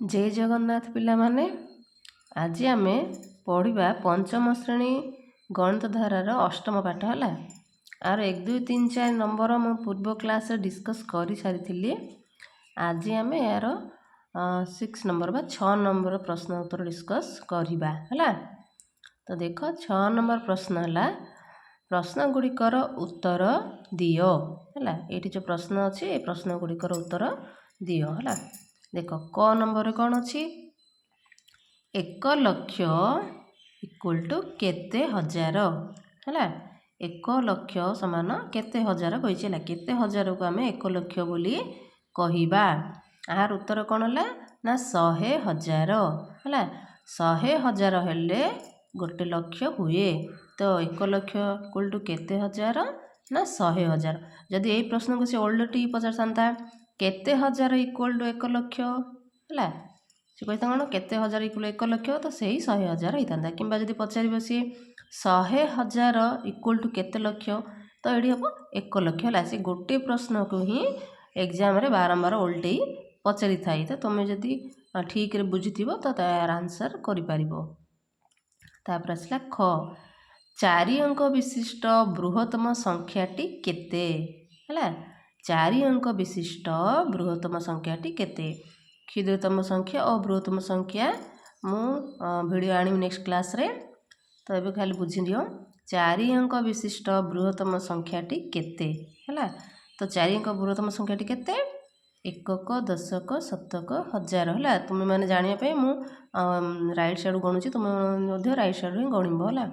जय जगन्नाथ पिला माने आज आम पढ़ा पंचम श्रेणी गणित धारार अष्टम पाठ है आर 1 2 3 4 नंबर मु पूर्व क्लास डिस्कस कर सारी आज आम यार 6 नंबर बा 6 नंबर प्रश्न उत्तर डिस्कस करवा है। तो देख 6 नंबर प्रश्न है प्रश्न गुड़िकर उत्तर दियो है। ये जो प्रश्न अच्छी ये प्रश्न गुड़िकर उत्तर दियो है। देख क नंबर कौन अच्छी 1 लक्ष इक्वल टू केते हजार है। 1 लक्ष समान केते हजार कही केते हजार को आम 1 लक्ष बोली कहवा आर उत्तर कौन है ना 100,000 है। 100,000 हेले 1 लक्ष हुए तो 1 लक्ष इक्वल टू केते हजार ना 100,000। जदि यही प्रश्न को से ओल्टी पचार था केते हजार इक्वल टू 1 लक्ष है सी कहता कौन केते हजार इक्वल 1 लक्ष तो से 100,000 होता कि जब पचार सी 100,000 इक्वल टू केते लक्ष तो ये हम 1 लक्ष है। सी गोटे प्रश्न को ही एग्जाम रे बारंबार ओल्टे पचारि थाई तो तुम्हें जदि ठीक रे बुझी तो तार आंसर करिपार। तापर आसला ख 4 अंक विशिष्ट बृहत्तम संख्याटी केते है। 4 अंक विशिष्ट बृहत्तम संख्याटी केते क्षुद्रतम संख्या और बृहत्तम संख्या मु वीडियो आनी नेक्स्ट क्लास रे तो ये खाली बुझी दियो 4 अंक विशिष्ट बृहत्तम संख्याटी केते है। तो 4 अंक बृहत्तम संख्याटी केते एकक दशक शतक हजार है। तुम्हें मैंने जानापी मु राइट साइड गणुची तुम्हें राइट साइड ही गणब है।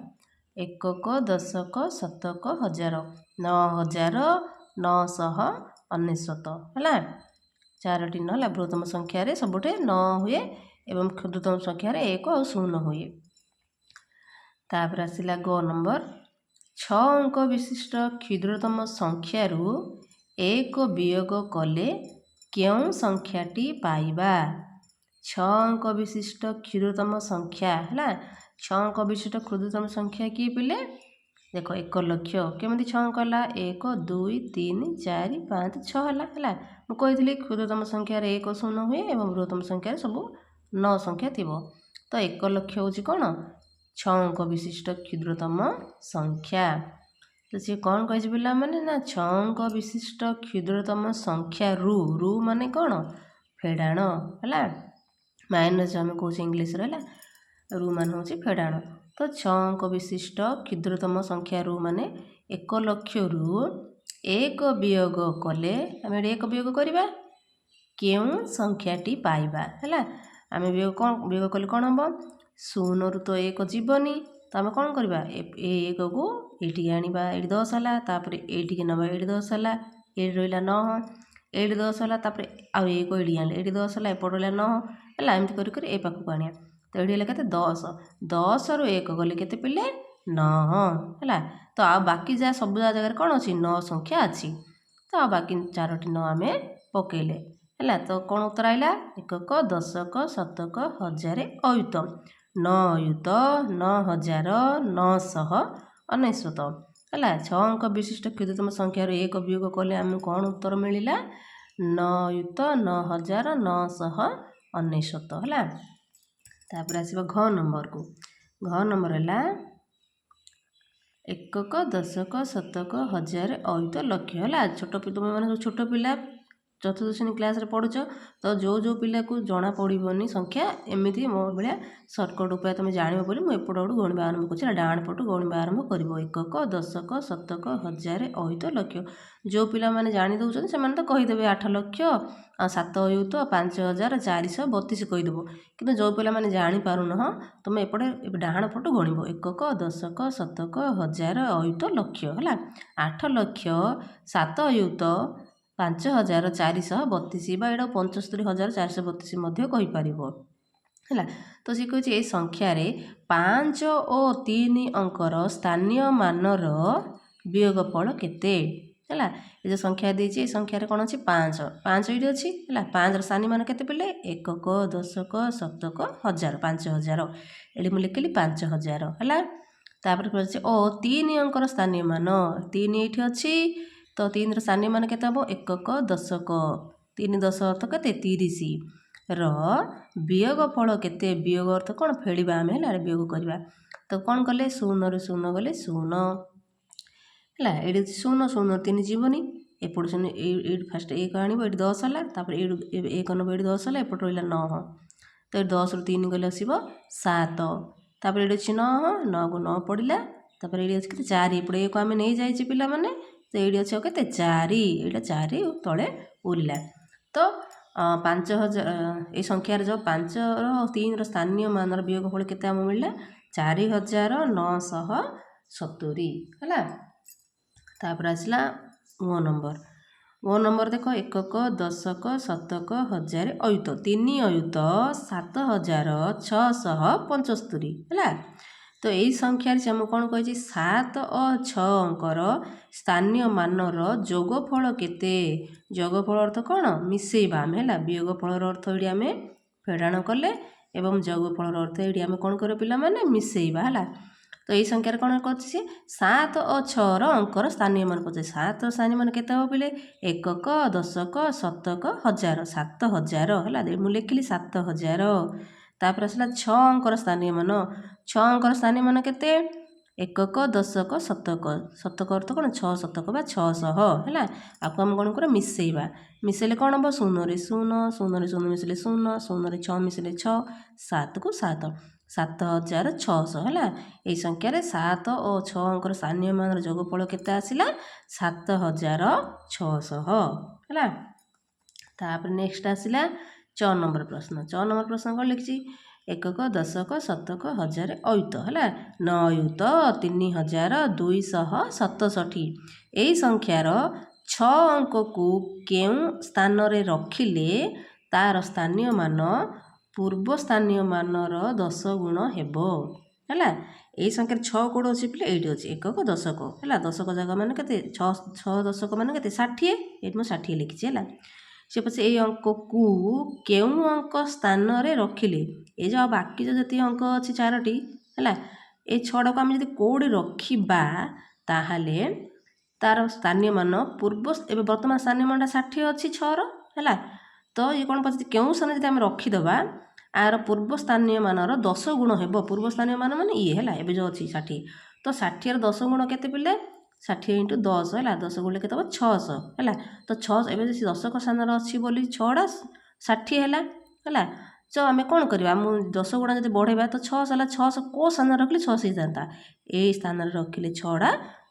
एकक दशक शतक हजार 9,999 है। 4टी न है बृहत्तम संख्यार सबुठे 9 हुए एवं क्षुद्रतम संख्यार 1 और 0 हुए। तापर आसला ग नंबर 6 अंक विशिष्ट क्षुद्रतम संख्यारू 1 वियोग कले क्यों संख्याटी पाइबा। 6 अंक विशिष्ट क्षुद्रतम संख्या है 6 अंक विशिष्ट क्षुद्रतम संख्या किए पिले देख 1 लक्ष केमी 6 अंक है 1 2 3 4 5 6 है। मुझे क्षुद्रतम संख्यार 1 0 हुए और बृहत्तम संख्यार सब 9 संख्या थी तो 1 लक्ष हूँ कौन 6 अंक विशिष्ट क्षुद्रतम संख्या। तो सी कौन कही पिला माने ना 6 अंक विशिष्ट क्षुद्रतम संख्या रू माने कौन फेड़ाण है माइनस आम कौन इंग्लीश है रू मान हूँ फेड़ाण। तो 6 अंक विशिष्ट क्षुद्रतम संख्या रू माने 1 लक्ष रू 1 वियोग कले आम 1 वियोग करवा क्यों संख्याटी पाइबा है। आम वियोग कौन वियोग कले कौन हम 0 रू तो 1 जीवनी तो आम कौन करवा 1 को ये आने ये 10 है तापर ये नवा ये 10 है ये रहा 9 ये 10 है तापर आउ 1 ये आने ये 10 है एपट रहा 9 है एमती कर ए पाखक आने तो ये के 10 10 रु 1 गले के पिले 9 है। तो आ बाकी जहाँ सब जगह कौन अच्छी 9 संख्या अच्छी तो आ बाकी 4टी 9 आम पकेले है। तो कौन उत्तर आइला एकक दशक शतक हजार अयुत 9 अयुत 9,999 है। 6 अंक विशिष्ट क्षुद्रतम संख्यार 1 वियोग कले आम कौन उत्तर मिलला 9 अयुत 9,999 है। तापर आसवा घ नंबर को घ नंबर है एकक दशक शतक हजार अयुत लक्ष है। छोट तुम मैंने छोट पिला चतुर्थ श्रेणी क्लास रे पढ़ुच तो जो पिला को जना पड़ोनी संख्या एमती मो भाया सर्टकट उपाय तुम जान बोली मुझे एपट गणवा आरंभ कर डाण पटू गणवा आरंभ कर एकक दशक शतक हजार अयुत लक्ष जो पिला माने जानी दौरान से तो कहीदेवे 8 लक्ष 7 अयुत 5,432 कहीदेव कि जो पिला माने जानी पारुन तुम एपटे डाण पटू गणव एकक दशक शतक हजार अयुत लक्ष है 8 लक्ष 7 अयुत 5,432 बा एटा 75,432 कहीपर है। तो सी कह संख्यार 5 और 3 अंकर स्थानीय मानर वियोगफल केते है। ये जो संख्या देती संख्यार कौन अच्छी 5 5 ये अच्छी है 5 स्थानीय मान केते पिले एकक दशक शतक हजार 5,000 ये मुझे लिखिली 5,000 है। तापर ओ 3 अंकर स्थानीय मान 3 ये अच्छी तो 3 स्थानीय मान केते हम एकक दशक 3 10 अर्थ के 30 ର ବିୟୋଗ ଫଳ କେତେ? ବିୟୋଗ ଅର୍ଥ କ'ଣ? ଫେଳିବା ଆମେ ହେଲା, ବିୟୋଗ କରିବା। ତ କ'ଣ କଲେ? 0ରୁ 0 ଗଲେ 0 ହେଲା। ଏଇଠି 0 0 3 ଯିବନି, ଏପଟୁ 0 ଏଇଠି ଫାଷ୍ଟ 1 ଆଣିବ, ଏଇଠି 10 ହେଲା, ତାପରେ ଏଇଠୁ 1 ନେବ, ଏଇଠି 10 ହେଲା, ଏପଟେ ରହିଲା 9। ତ ଏଇଠି 10ରୁ 3 ଗଲେ ଆସିବ 7, ତାପରେ ଏଇଠି ଅଛି 9, 9କୁ 9 ପଡ଼ିଲା, ତାପରେ ଏଇଠି ଅଛି କେତେ? 4, ଏପଟେ 1କୁ ଆମେ ନେଇଯାଇଛେ ପିଲାମାନେ, ତ ଏଇଠି ଅଛି ଆଉ କେତେ? 4, ଏଇଟା 4 ତଳେ ଉଡ଼ିଲା। ତ 5000 ଏଇ ସଂଖ୍ୟାରେ ଯେଉଁ 5ର ଆଉ 3ର ସ୍ଥାନୀୟ ମାନର ବିୟୋଗ ଫଳ କେତେ ଆମକୁ ମିଳିଲା? 4970 ହେଲା। ତାପରେ ଆସିଲା ମୋ ନମ୍ବର। ମୋ ନମ୍ବର ଦେଖ, ଏକକ, ଦଶକ, ଶତକ, ହଜାର, ଅୟୁତ, 3 ଅୟୁତ 7675 ହେଲା। ତ ଏଇ ସଂଖ୍ୟାରେ ସେ ଆମକୁ କ'ଣ କହିଛି? 7 ଓ 6 ଅଙ୍କର ସ୍ଥାନୀୟ ମାନର ଯୋଗଫଳ କେତେ? ଯୋଗଫଳ ଅର୍ଥ କ'ଣ? ମିଶେଇବା ଆମେ ହେଲା। ବିୟୋଗ ଫଳର ଅର୍ଥ ଏଇଠି ଆମେ ଫେଡ଼ାଣ କଲେ ଏବଂ ଯୋଗଫଳର ଅର୍ଥ ଏଇଠି ଆମେ କ'ଣ କରିବା ପିଲାମାନେ? ମିଶେଇବା ହେଲା। ତ ଏଇ ସଂଖ୍ୟାରେ କ'ଣ କରୁଛି ସେ? 7 ଓ 6ର ଅଙ୍କର ସ୍ଥାନୀୟ ମାନ କରୁଛି। 7ର ସ୍ଥାନୀୟ ମାନ କେତେ ହେବ ପିଲେ? ଏକକ, ଦଶକ, ଶତକ, ହଜାର, 7000 ହେଲା। ମୁଁ ଲେଖିଲି 7000। ତାପରେ ଆସିଲା 6 ଅଙ୍କର ସ୍ଥାନୀୟ ମାନ। 6 ଅଙ୍କର ସ୍ଥାନୀୟ ମାନ କେତେ? ଏକକ, ଦଶକ, ଶତକ। ଶତକ ଅର୍ଥ କ'ଣ? 6 ଶତକ ବା 600 ହେଲା। ଆକୁ ଆମେ କ'ଣ କରିବା? ମିଶେଇବା। ମିଶେଇଲେ କ'ଣ ହେବ? 0ରେ 0, 0ରେ 0 ମିଶିଲେ 0, 0ରେ 6 ମିଶିଲେ 6, 7କୁ 7, 7600 ହେଲା। ଏଇ ସଂଖ୍ୟାରେ 7 ଓ 6 ଅଙ୍କର ସ୍ଥାନୀୟ ମାନର ଯୋଗଫଳ କେତେ ଆସିଲା? 7600 ହେଲା। ତାପରେ ନେକ୍ସଟ ଆସିଲା 6 ନମ୍ବର ପ୍ରଶ୍ନ। 6 ନମ୍ବର ପ୍ରଶ୍ନ କ'ଣ ଲେଖିଛି? ଏକକ, ଦଶକ, ଶତକ, ହଜାର, ଅୟୁତ ହେଲା। 9 ଅୟୁତ 3267। ଏଇ ସଂଖ୍ୟାର 6 ଅଙ୍କକୁ କେଉଁ ସ୍ଥାନରେ ରଖିଲେ ତାର ସ୍ଥାନୀୟ ମାନ ପୂର୍ବ ସ୍ଥାନୀୟ ମାନର 10 ଗୁଣ ହେବ ହେଲା। ଏଇ ସଂଖ୍ୟାରେ 6 କୋଉଠି ଅଛି ପିଲେ? ଏଇଠି ଅଛି, ଏକକ, ଦଶକ ହେଲା। ଦଶକ ଜାଗା ମାନେ କେତେ? 6 ଦଶକ ମାନେ କେତେ? 60। ଏଇଠି ମୁଁ 60 ଲେଖିଛି ହେଲା। ସେ ପଛେ ଏଇ ଅଙ୍କକୁ କେଉଁ ଅଙ୍କ ସ୍ଥାନରେ ରଖିଲେ, ଏଇ ଯେଉଁ ବାକି ଯେଉଁ ଯେତିକି ଅଙ୍କ ଅଛି 4ଟି ହେଲା, ଏଇ 6ଟାକୁ ଆମେ ଯଦି କେଉଁଠି ରଖିବା ତାହେଲେ ତାର ସ୍ଥାନୀୟ ମାନ ପୂର୍ବ, ଏବେ ବର୍ତ୍ତମାନ ସ୍ଥାନୀୟ ମାନଟା 60 ଅଛି 6ର ହେଲା। ତ ଇଏ କ'ଣ ପଚାରୁଛି? କେଉଁ ସ୍ଥାନରେ ଯଦି ଆମେ ରଖିଦେବା ଆର ପୂର୍ବ ସ୍ଥାନୀୟ ମାନର 10 ଗୁଣ ହେବ। ପୂର୍ବ ସ୍ଥାନୀୟ ମାନ ମାନେ ଇଏ ହେଲା, ଏବେ ଯେଉଁ ଅଛି 60। ତ 60ର 10 ଗୁଣ କେତେ ପିଲେ? 60 × 10 ହେଲା। 10 ଗୁଣିଲେ କେତେ ହେବ? 600 ହେଲା। ତ 600 ଏବେ ଯଦି ଦଶକ ସ୍ଥାନରେ ଅଛି ବୋଲି 6ଟା 60 ହେଲା ହେଲା। ତ ଆମେ କ'ଣ କରିବା? ମୁଁ 10 ଗୁଣା ଯଦି ବଢ଼େଇବା ତ 600 ହେଲା। 600 କେଉଁ ସ୍ଥାନରେ ରଖିଲେ 600 ହେଇଥାନ୍ତା? ଏଇ ସ୍ଥାନରେ ରଖିଲେ 6ଟା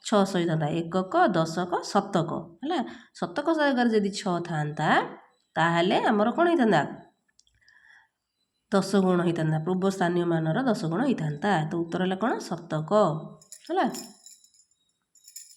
600 ହେଇଥାନ୍ତା। ଏକକ, ଦଶକ, ଶତକ ହେଲା। ଶତକ ଜାଗାରେ ଯଦି 6 ଥାନ୍ତା ତାହେଲେ ଆମର କ'ଣ ହେଇଥାନ୍ତା? 10 ଗୁଣ ହେଇଥାନ୍ତା। ପୂର୍ବ ସ୍ଥାନୀୟ ମାନର 10 ଗୁଣ ହେଇଥାନ୍ତା। ତ ଉତ୍ତର ହେଲା କ'ଣ? ଶତକ ହେଲା।